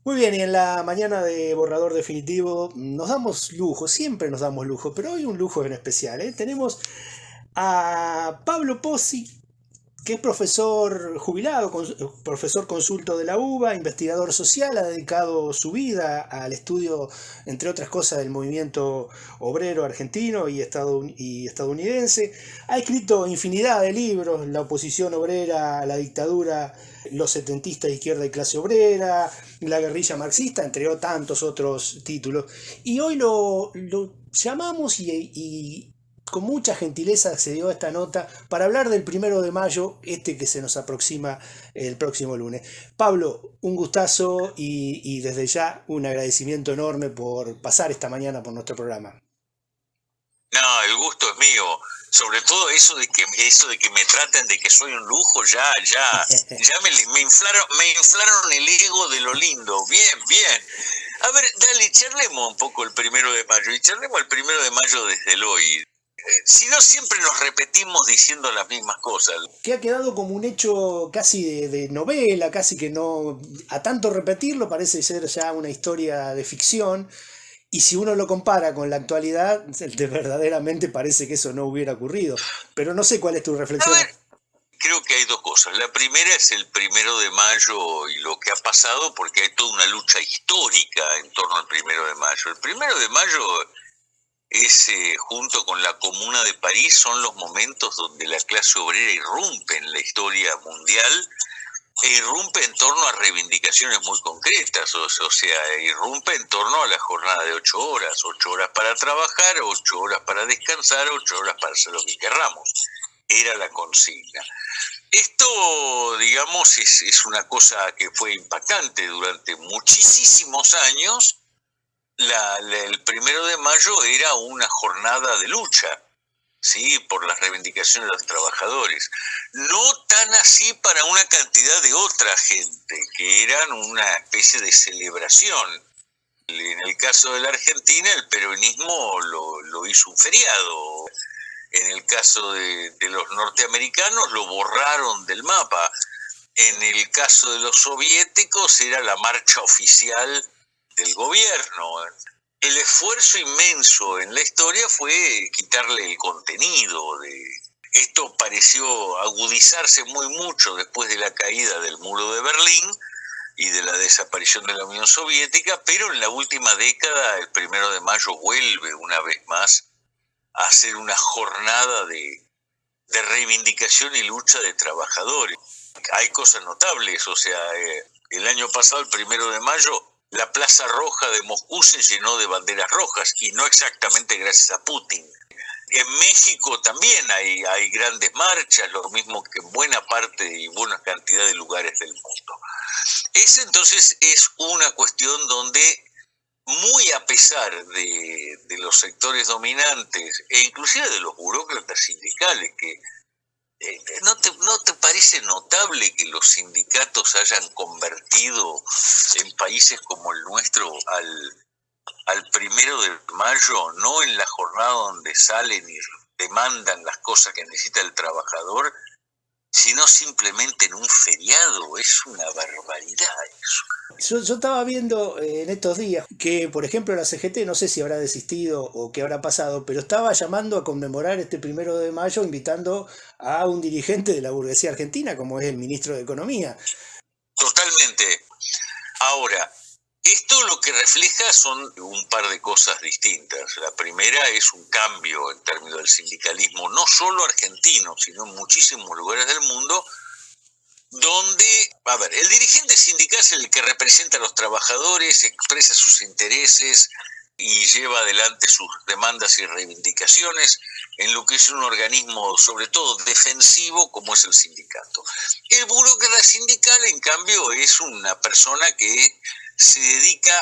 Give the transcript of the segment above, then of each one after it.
Muy bien, y en la mañana de Borrador Definitivo nos damos lujo, siempre nos damos lujo, pero hoy un lujo en especial, ¿eh? Tenemos a Pablo Pozzi, que es profesor jubilado, profesor consulto de la UBA, investigador social, ha dedicado su vida al estudio, entre otras cosas, del movimiento obrero argentino y estadounidense. Ha escrito infinidad de libros: La oposición obrera a la dictadura, Los setentistas de izquierda y clase obrera, La guerrilla marxista, entre tantos otros títulos. Y hoy lo llamamos y con mucha gentileza accedió a esta nota para hablar del 1 de mayo, que se nos aproxima el próximo lunes. Pablo, un gustazo y desde ya un agradecimiento enorme por pasar esta mañana por nuestro programa. No, el gusto es mío. Sobre todo eso de que me traten de que soy un lujo, ya me inflaron el ego de lo lindo. Bien, bien. A ver, dale, charlemos un poco el 1 de mayo y charlemos el 1 de mayo desde el hoy. Si no, siempre nos repetimos diciendo las mismas cosas. Que ha quedado como un hecho casi de novela, casi que no, a tanto repetirlo parece ser ya una historia de ficción. Y si uno lo compara con la actualidad, verdaderamente parece que eso no hubiera ocurrido. Pero no sé cuál es tu A reflexión. ver, creo que hay dos cosas. La primera es el 1 de mayo y lo que ha pasado, porque hay toda una lucha histórica en torno al 1 de mayo. El 1 de mayo es, junto con la Comuna de París, son los momentos donde la clase obrera irrumpe en la historia mundial e irrumpe en torno a reivindicaciones muy concretas, o sea, irrumpe en torno a la jornada de 8 horas para trabajar, 8 horas para descansar, 8 horas para hacer lo que querramos. Era la consigna. Esto, digamos, es una cosa que fue impactante durante muchísimos años. El 1 de mayo era una jornada de lucha, ¿sí?, por las reivindicaciones de los trabajadores. No tan así para una cantidad de otra gente, que eran una especie de celebración. En el caso de la Argentina, el peronismo lo hizo un feriado. En el caso de los norteamericanos, lo borraron del mapa. En el caso de los soviéticos, era la marcha oficial del gobierno. El esfuerzo inmenso en la historia fue quitarle el contenido de... Esto pareció agudizarse muy mucho después de la caída del muro de Berlín y de la desaparición de la Unión Soviética, pero en la última década el 1 de mayo vuelve una vez más a ser una jornada de reivindicación y lucha de trabajadores. Hay cosas notables, o sea, el año pasado, el 1 de mayo, la Plaza Roja de Moscú se llenó de banderas rojas, y no exactamente gracias a Putin. En México también hay grandes marchas, lo mismo que en buena parte y buena cantidad de lugares del mundo. Esa entonces es una cuestión donde, muy a pesar de los sectores dominantes e inclusive de los burócratas sindicales, que ¿no te parece notable que los sindicatos hayan convertido en países como el nuestro al 1 de mayo, no en la jornada donde salen y demandan las cosas que necesita el trabajador, sino simplemente en un feriado? Es una barbaridad eso. Yo estaba viendo en estos días que, por ejemplo, la CGT, no sé si habrá desistido o qué habrá pasado, pero estaba llamando a conmemorar este 1 de mayo, invitando a un dirigente de la burguesía argentina, como es el ministro de Economía. Totalmente. Ahora, esto lo que refleja son un par de cosas distintas. La primera es un cambio en términos del sindicalismo, no solo argentino, sino en muchísimos lugares del mundo, donde, a ver, el dirigente sindical es el que representa a los trabajadores, expresa sus intereses y lleva adelante sus demandas y reivindicaciones en lo que es un organismo sobre todo defensivo como es el sindicato. El burócrata sindical, en cambio, es una persona que se dedica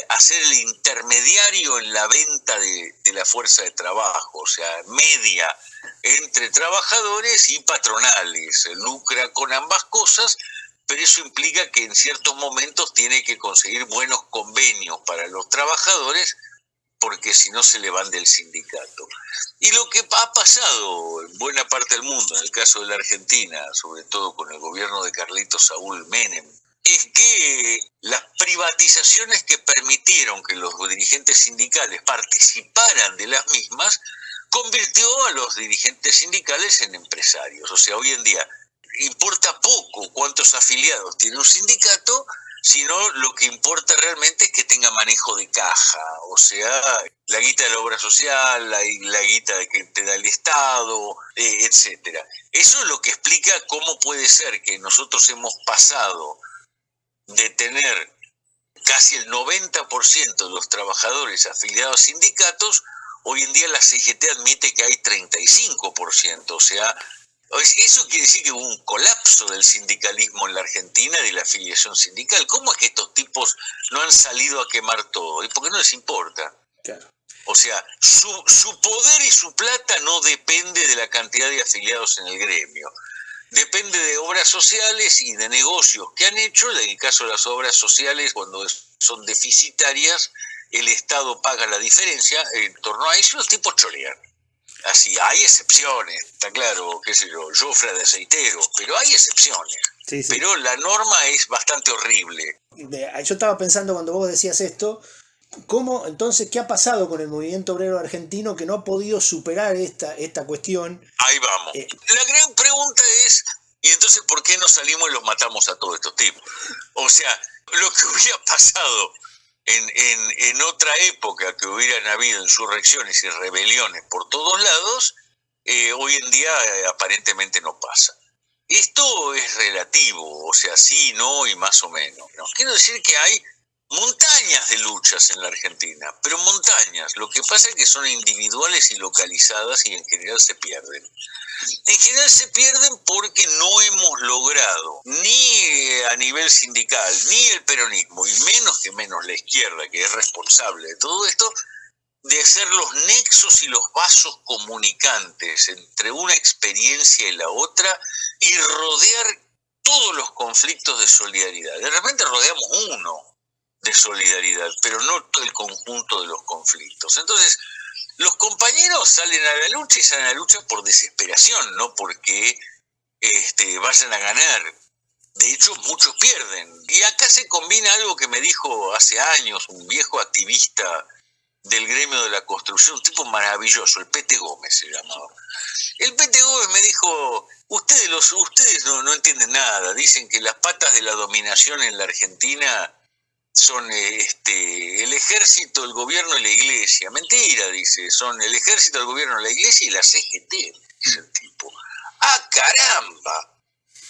a ser el intermediario en la venta de la fuerza de trabajo, o sea, media entre trabajadores y patronales, lucra con ambas cosas, pero eso implica que en ciertos momentos tiene que conseguir buenos convenios para los trabajadores, porque si no se le van del sindicato. Y lo que ha pasado en buena parte del mundo, en el caso de la Argentina, sobre todo con el gobierno de Carlitos Saúl Menem, es que las privatizaciones que permitieron que los dirigentes sindicales participaran de las mismas, convirtió a los dirigentes sindicales en empresarios. O sea, hoy en día importa poco cuántos afiliados tiene un sindicato, sino lo que importa realmente es que tenga manejo de caja, o sea, la guita de la obra social, la guita que te da el Estado, etcétera. Eso es lo que explica cómo puede ser que nosotros hemos pasado de tener casi el 90% de los trabajadores afiliados a sindicatos, hoy en día la CGT admite que hay 35%, o sea, eso quiere decir que hubo un colapso del sindicalismo en la Argentina, de la afiliación sindical. ¿Cómo es que estos tipos no han salido a quemar todo? ¿Y por qué no les importa? Claro. O sea, su poder y su plata no depende de la cantidad de afiliados en el gremio. Depende de obras sociales y de negocios que han hecho. En el caso de las obras sociales, cuando son deficitarias, el Estado paga la diferencia. En torno a eso los tipos chorean. Así, hay excepciones, está claro, qué sé yo, Jofre de aceitero, pero hay excepciones. Sí. Pero la norma es bastante horrible. Yo estaba pensando cuando vos decías esto, ¿cómo entonces qué ha pasado con el movimiento obrero argentino que no ha podido superar esta cuestión? Ahí vamos. La gran pregunta es, ¿y entonces por qué no salimos y los matamos a todos estos tipos? O sea, lo que hubiera pasado en otra época, que hubieran habido insurrecciones y rebeliones por todos lados, hoy en día aparentemente no pasa. Esto es relativo, o sea, sí, no y más o menos, ¿no? Quiero decir que hay montañas de luchas en la Argentina, pero montañas. Lo que pasa es que son individuales y localizadas y en general se pierden. En general se pierden porque no hemos logrado, ni a nivel sindical, ni el peronismo, y menos la izquierda, que es responsable de todo esto, de hacer los nexos y los vasos comunicantes entre una experiencia y la otra y rodear todos los conflictos de solidaridad. De repente rodeamos uno de solidaridad, pero no todo el conjunto de los conflictos. Entonces, los compañeros salen a la lucha y salen a la lucha por desesperación, no porque vayan a ganar. De hecho, muchos pierden. Y acá se combina algo que me dijo hace años un viejo activista del gremio de la construcción, un tipo maravilloso, el Pete Gómez se llamaba. El Pete Gómez me dijo, ustedes no entienden nada, dicen que las patas de la dominación en la Argentina son el ejército, el gobierno y la iglesia. Mentira, dice, son el ejército, el gobierno, la iglesia y la CGT, dice el tipo. ¡Ah, caramba!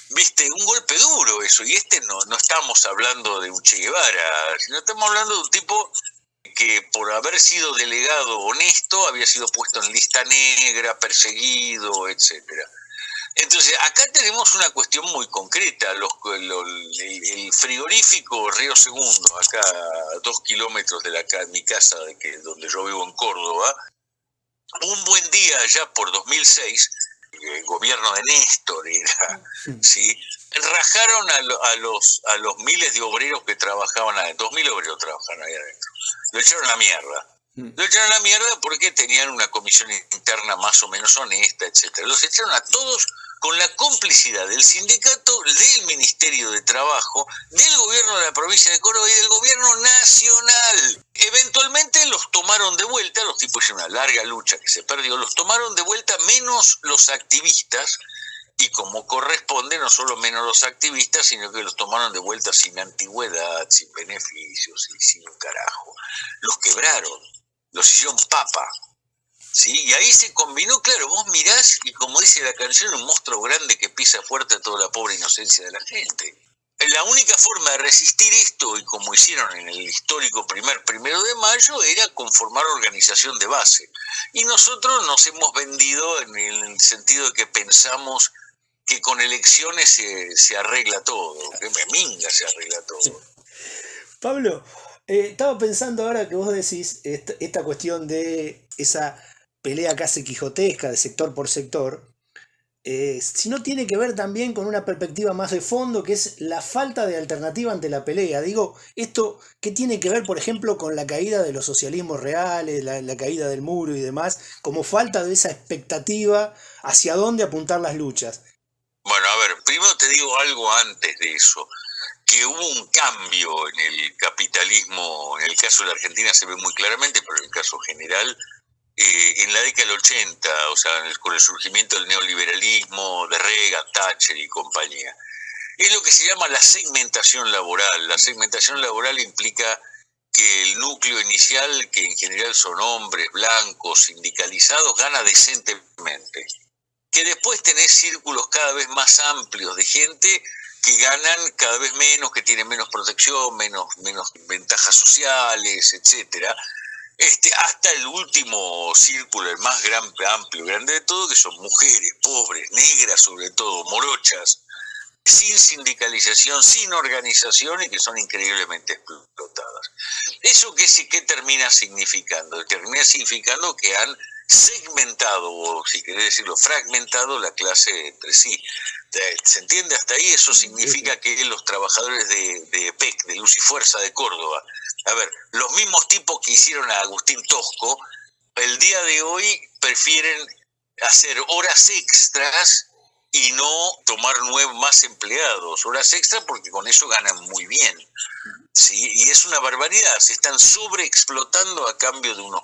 Viste, un golpe duro eso, y no estamos hablando de un Che Guevara, sino estamos hablando de un tipo que por haber sido delegado honesto había sido puesto en lista negra, perseguido, etcétera. Entonces, acá tenemos una cuestión muy concreta. El frigorífico Río Segundo, acá a 2 kilómetros de mi casa, donde yo vivo en Córdoba, un buen día, ya por 2006, el gobierno de Néstor era, ¿sí? Rajaron a los miles de obreros que trabajaban ahí, 2.000 obreros trabajaban ahí adentro. Lo echaron a la mierda. Lo echaron a la mierda porque tenían una comisión interna más o menos honesta, etcétera. Los echaron a todos con la complicidad del sindicato, del Ministerio de Trabajo, del gobierno de la provincia de Córdoba y del gobierno nacional. Eventualmente los tomaron de vuelta, los tipos hicieron una larga lucha que se perdió, los tomaron de vuelta menos los activistas, y como corresponde, no solo menos los activistas, sino que los tomaron de vuelta sin antigüedad, sin beneficios y sin un carajo. Los quebraron, los hicieron papa. ¿Sí? Y ahí se combinó, claro, vos mirás y como dice la canción, un monstruo grande que pisa fuerte a toda la pobre inocencia de la gente. La única forma de resistir esto, y como hicieron en el histórico 1 de mayo, era conformar organización de base. Y nosotros nos hemos vendido en el sentido de que pensamos que con elecciones se arregla todo, que minga se arregla todo. Pablo, estaba pensando ahora que vos decís esta cuestión de esa pelea casi quijotesca de sector por sector, si no tiene que ver también con una perspectiva más de fondo, que es la falta de alternativa ante la pelea. Digo, esto, ¿qué tiene que ver, por ejemplo, con la caída de los socialismos reales, la caída del muro y demás, como falta de esa expectativa hacia dónde apuntar las luchas? Bueno, a ver, primero te digo algo antes de eso. que hubo un cambio en el capitalismo, en el caso de la Argentina se ve muy claramente, pero en el caso general, en la década del 80, o sea, con el surgimiento del neoliberalismo, de Reagan, Thatcher y compañía. Es lo que se llama la segmentación laboral. La segmentación laboral implica que el núcleo inicial, que en general son hombres blancos, sindicalizados, gana decentemente. Que después tenés círculos cada vez más amplios de gente que ganan cada vez menos, que tienen menos protección, menos ventajas sociales, etcétera. Hasta el último círculo, el más amplio, grande de todo, que son mujeres, pobres, negras sobre todo, morochas, sin sindicalización, sin organización y que son increíblemente explotadas. ¿Eso qué termina significando? Termina significando que han segmentado, o si querés decirlo, fragmentado la clase entre sí. ¿Se entiende hasta ahí? Eso significa que los trabajadores de EPEC, de Luz y Fuerza de Córdoba, a ver, los mismos tipos que hicieron a Agustín Tosco, el día de hoy prefieren hacer horas extras y no tomar más empleados, horas extras, porque con eso ganan muy bien. ¿Sí? Y es una barbaridad, se están sobreexplotando a cambio de unos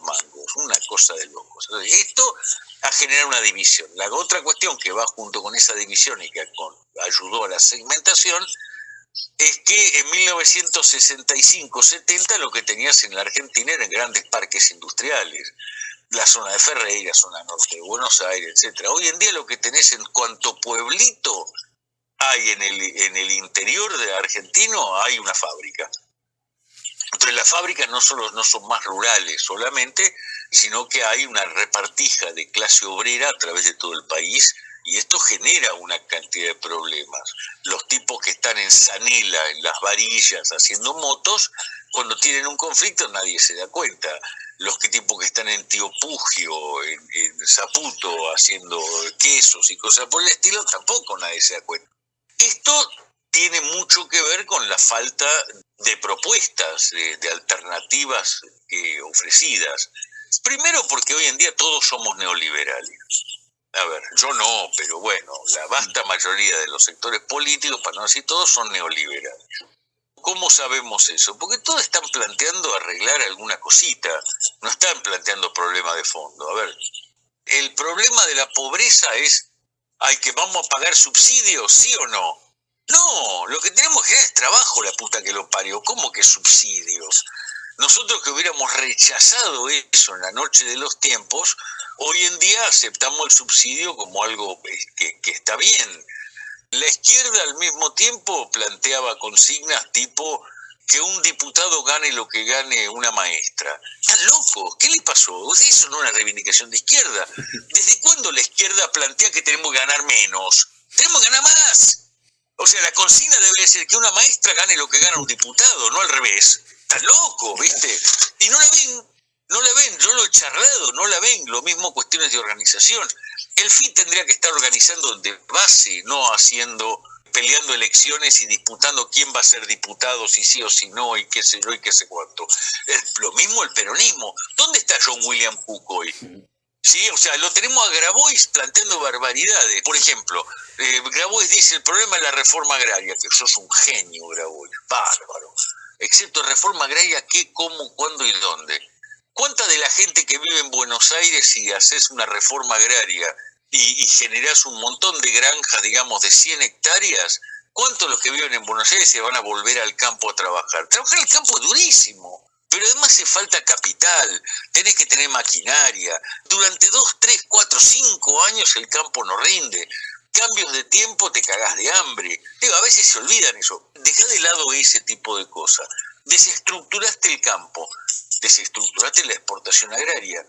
mangos, una cosa de locos. Esto ha generado una división. La otra cuestión que va junto con esa división y que ayudó a la segmentación es que en 1965-70 lo que tenías en la Argentina eran grandes parques industriales, la zona de Ferreira, zona norte de Buenos Aires, etcétera. Hoy en día lo que tenés en cuanto pueblito hay en el interior de argentino hay una fábrica. Entonces las fábricas no son más rurales solamente, sino que hay una repartija de clase obrera a través de todo el país, y esto genera una cantidad de problemas. Los tipos que están en Zanela, en Las Varillas, haciendo motos, cuando tienen un conflicto nadie se da cuenta. Los tipos que están en Tío Pugio, en Saputo, haciendo quesos y cosas por el estilo, tampoco nadie se da cuenta. Esto tiene mucho que ver con la falta de propuestas, de alternativas ofrecidas. Primero porque hoy en día todos somos neoliberales. A ver, yo no, pero bueno, la vasta mayoría de los sectores políticos, para no decir todos, son neoliberales. ¿Cómo sabemos eso? Porque todos están planteando arreglar alguna cosita, no están planteando problemas de fondo. A ver, el problema de la pobreza es, ¿vamos a pagar subsidios, sí o no? No, lo que tenemos que generar es trabajo, la puta que lo parió. ¿Cómo que subsidios? Nosotros que hubiéramos rechazado eso en la noche de los tiempos, hoy en día aceptamos el subsidio como algo que está bien. La izquierda al mismo tiempo planteaba consignas tipo que un diputado gane lo que gane una maestra. ¿Están locos? ¿Qué le pasó? Eso no es una reivindicación de izquierda. ¿Desde cuándo la izquierda plantea que tenemos que ganar menos? ¡Tenemos que ganar más! O sea, la consigna debe ser que una maestra gane lo que gana un diputado, no al revés. Están locos, ¿viste? Y no la ven, yo lo he charlado, no la ven. Lo mismo cuestiones de organización. El FI tendría que estar organizando de base, no peleando elecciones y disputando quién va a ser diputado, si sí o si no, y qué sé yo y qué sé cuánto. Lo mismo el peronismo. ¿Dónde está John William Cook hoy? Sí, o sea, lo tenemos a Grabois planteando barbaridades. Por ejemplo, Grabois dice, el problema es la reforma agraria, que sos un genio, Grabois, bárbaro. Excepto reforma agraria, ¿qué, cómo, cuándo y dónde? ¿Cuánta de la gente que vive en Buenos Aires, si haces una reforma agraria y generás un montón de granjas, digamos, de 100 hectáreas, cuántos los que viven en Buenos Aires se van a volver al campo a trabajar? Trabajar en el campo es durísimo. Pero además hace falta capital, tenés que tener maquinaria. Durante 2, 3, 4, 5 años el campo no rinde. Cambios de tiempo, te cagás de hambre. Digo, a veces se olvidan eso. Dejá de lado ese tipo de cosas. Desestructuraste el campo, desestructuraste la exportación agraria.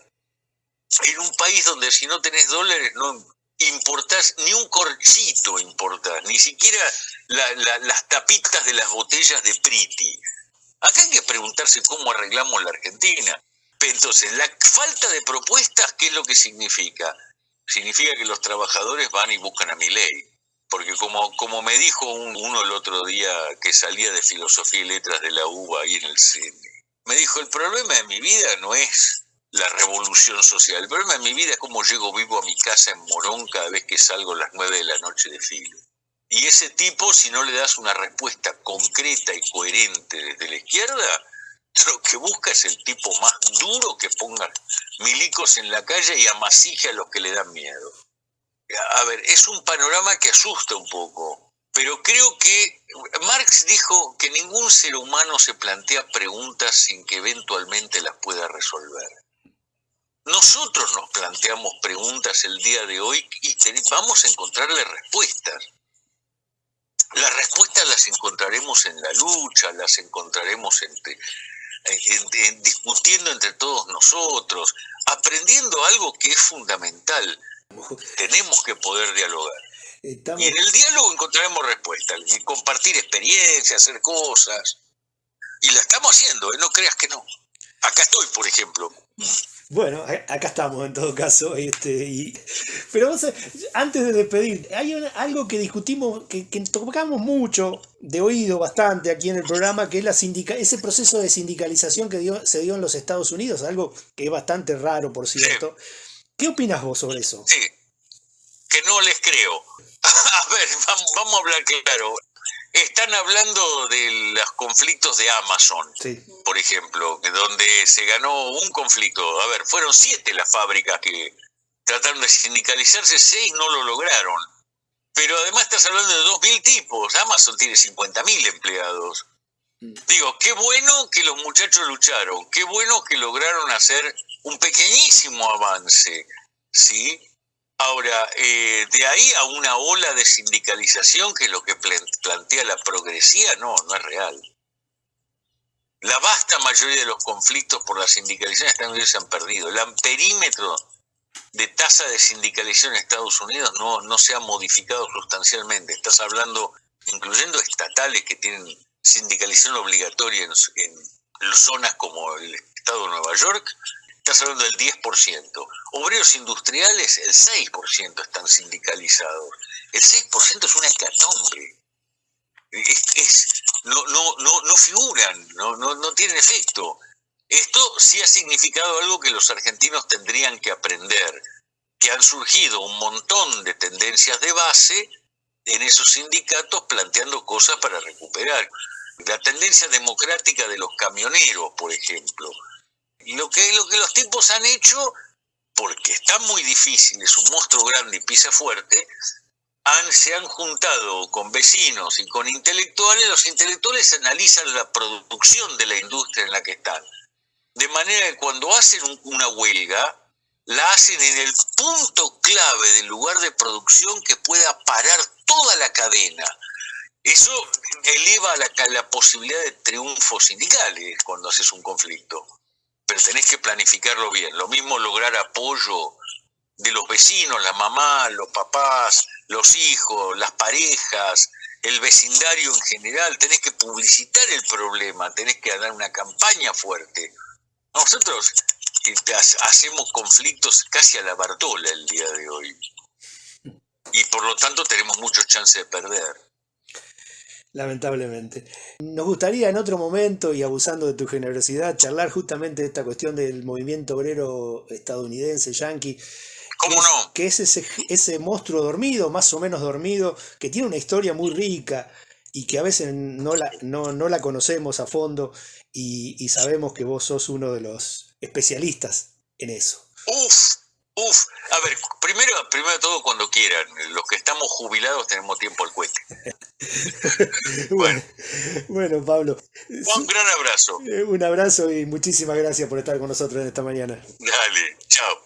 En un país donde si no tenés dólares no importás ni un corchito, importás, ni siquiera las tapitas de las botellas de Priti. Acá hay que preguntarse cómo arreglamos la Argentina. Entonces, la falta de propuestas, ¿qué es lo que significa? Significa que los trabajadores van y buscan a Milei. Porque como me dijo uno el otro día que salía de Filosofía y Letras de la UBA ahí en el cine, me dijo, el problema de mi vida no es la revolución social, el problema de mi vida es cómo llego vivo a mi casa en Morón cada vez que salgo a las 9 de la noche de filo. Y ese tipo, si no le das una respuesta concreta y coherente desde la izquierda, lo que busca es el tipo más duro que ponga milicos en la calle y amasije a los que le dan miedo. A ver, es un panorama que asusta un poco, pero creo que Marx dijo que ningún ser humano se plantea preguntas sin que eventualmente las pueda resolver. Nosotros nos planteamos preguntas el día de hoy y vamos a encontrarle respuestas. Las respuestas las encontraremos en la lucha, las encontraremos discutiendo entre todos nosotros, aprendiendo algo que es fundamental. Tenemos que poder dialogar. Y en el diálogo encontraremos respuestas, y compartir experiencias, hacer cosas. Y la estamos haciendo, no creas que no. Acá estoy, por ejemplo. Bueno, acá estamos en todo caso. Pero antes de despedir, hay algo que discutimos, que tocamos mucho, de oído bastante aquí en el programa, que es ese proceso de sindicalización que se dio en los Estados Unidos, algo que es bastante raro, por cierto. Sí. ¿Qué opinas vos sobre eso? Sí, que no les creo. A ver, vamos a hablar claro. Están hablando de los conflictos de Amazon, sí, por ejemplo, donde se ganó un conflicto. A ver, fueron 7 las fábricas que trataron de sindicalizarse, 6 no lo lograron. Pero además estás hablando de 2.000 tipos. Amazon tiene 50.000 empleados. Digo, qué bueno que los muchachos lucharon, qué bueno que lograron hacer un pequeñísimo avance, ¿sí? Ahora, de ahí a una ola de sindicalización, que es lo que plantea la progresía, no es real. La vasta mayoría de los conflictos por la sindicalización en Estados Unidos se han perdido. El amperímetro de tasa de sindicalización en Estados Unidos no se ha modificado sustancialmente. Estás hablando, incluyendo estatales que tienen sindicalización obligatoria en zonas como el estado de Nueva York, estás hablando del 10%. Obreros industriales, el 6% están sindicalizados. El 6% es una hecatombe. No figuran, no tienen efecto. Esto sí ha significado algo que los argentinos tendrían que aprender, que han surgido un montón de tendencias de base en esos sindicatos planteando cosas para recuperar. La tendencia democrática de los camioneros, por ejemplo. Lo que los tipos han hecho, porque está muy difícil, es un monstruo grande y pisa fuerte, se han juntado con vecinos y con intelectuales. Los intelectuales analizan la producción de la industria en la que están. De manera que cuando hacen una huelga, la hacen en el punto clave del lugar de producción que pueda parar toda la cadena. Eso eleva la posibilidad de triunfos sindicales cuando haces un conflicto. Pero tenés que planificarlo bien. Lo mismo lograr apoyo de los vecinos, la mamá, los papás, los hijos, las parejas, el vecindario en general. Tenés que publicitar el problema, tenés que dar una campaña fuerte. Nosotros hacemos conflictos casi a la Bartola el día de hoy. Y por lo tanto tenemos muchas chances de perder. Lamentablemente. Nos gustaría en otro momento, y abusando de tu generosidad, charlar justamente de esta cuestión del movimiento obrero estadounidense, yanqui. ¿Cómo no? Que es ese monstruo dormido, más o menos dormido, que tiene una historia muy rica y que a veces no la conocemos a fondo, y sabemos que vos sos uno de los especialistas en eso. A ver, primero de todo, cuando quieran. Los que estamos jubilados tenemos tiempo al cohete. Bueno, Pablo. Un gran abrazo. Un abrazo y muchísimas gracias por estar con nosotros en esta mañana. Dale, chao.